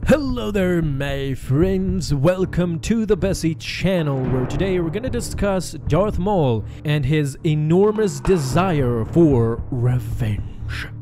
Hello there my friends, welcome to the Bessie channel, where today we're gonna discuss Darth Maul and his enormous desire for revenge.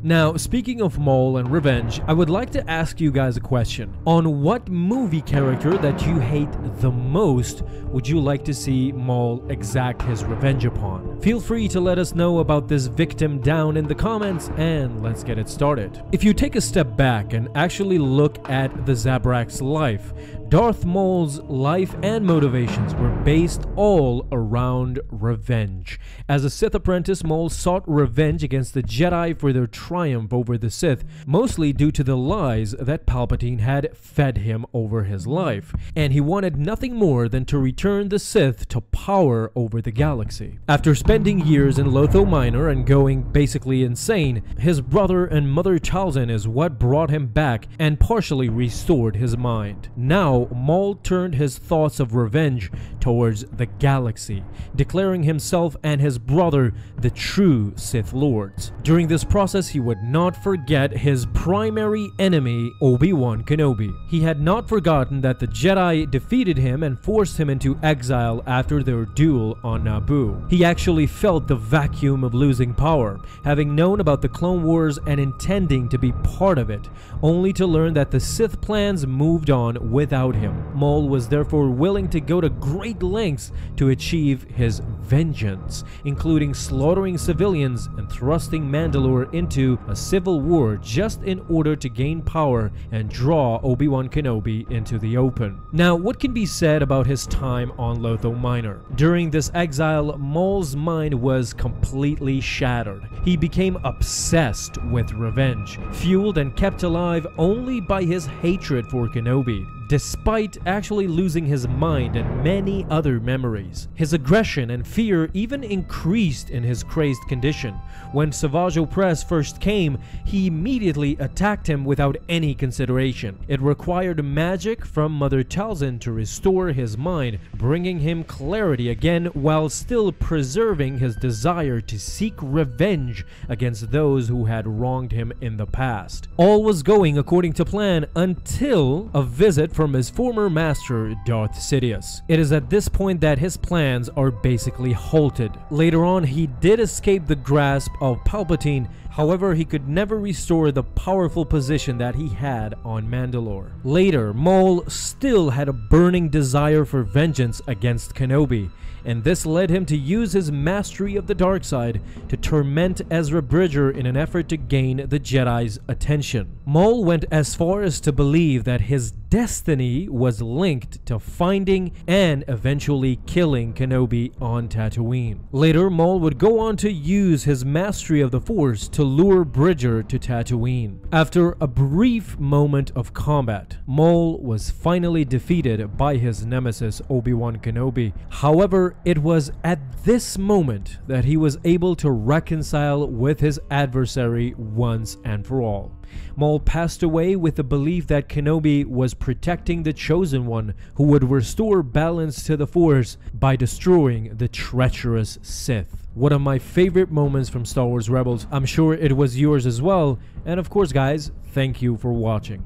Now, speaking of Maul and revenge, I would like to ask you guys a question. On what movie character that you hate the most would you like to see Maul exact his revenge upon? Feel free to let us know about this victim down in the comments, and let's get it started. If you take a step back and actually look at the Zabrak's life, Darth Maul's life and motivations were based all around revenge. As a Sith apprentice, Maul sought revenge against the Jedi for their triumph over the Sith, mostly due to the lies that Palpatine had fed him over his life, and he wanted nothing more than to return the Sith to power over the galaxy. After spending years in Lotho Minor and going basically insane, his brother and mother Talzin is what brought him back and partially restored his mind. Now, Maul turned his thoughts of revenge towards the galaxy, declaring himself and his brother the true Sith Lords. During this process, he would not forget his primary enemy, Obi-Wan Kenobi. He had not forgotten that the Jedi defeated him and forced him into exile after their duel on Naboo. He actually felt the vacuum of losing power, having known about the Clone Wars and intending to be part of it, only to learn that the Sith plans moved on without him. Maul was therefore willing to go to great lengths to achieve his vengeance, including slaughtering civilians and thrusting Mandalore into a civil war just in order to gain power and draw Obi-Wan Kenobi into the open. Now, what can be said about his time on Lotho Minor? During this exile, Maul's mind was completely shattered. He became obsessed with revenge, fueled and kept alive only by his hatred for Kenobi, despite actually losing his mind and many other memories. His aggression and fear even increased in his crazed condition. When Savage Opress first came, he immediately attacked him without any consideration. It required magic from Mother Talzin to restore his mind, bringing him clarity again while still preserving his desire to seek revenge against those who had wronged him in the past. All was going according to plan until a visit from his former master, Darth Sidious. It is at this point that his plans are basically halted. Later on, he did escape the grasp of Palpatine. However, he could never restore the powerful position that he had on Mandalore. Later, Maul still had a burning desire for vengeance against Kenobi, and this led him to use his mastery of the dark side to torment Ezra Bridger in an effort to gain the Jedi's attention. Maul went as far as to believe that his destiny was linked to finding and eventually killing Kenobi on Tatooine. Later, Maul would go on to use his mastery of the Force to lure Bridger to Tatooine. After a brief moment of combat, Maul was finally defeated by his nemesis Obi-Wan Kenobi. However, it was at this moment that he was able to reconcile with his adversary once and for all. Maul passed away with the belief that Kenobi was protecting the Chosen One, who would restore balance to the Force by destroying the treacherous Sith. One of my favorite moments from Star Wars Rebels. I'm sure it was yours as well. And of course, guys, thank you for watching.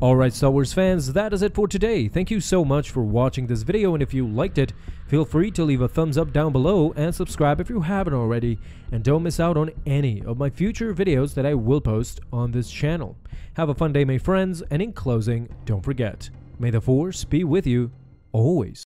Alright, Star Wars fans, that is it for today. Thank you so much for watching this video, and if you liked it, feel free to leave a thumbs up down below and subscribe if you haven't already, and don't miss out on any of my future videos that I will post on this channel. Have a fun day, my friends, and in closing, don't forget, may the Force be with you always.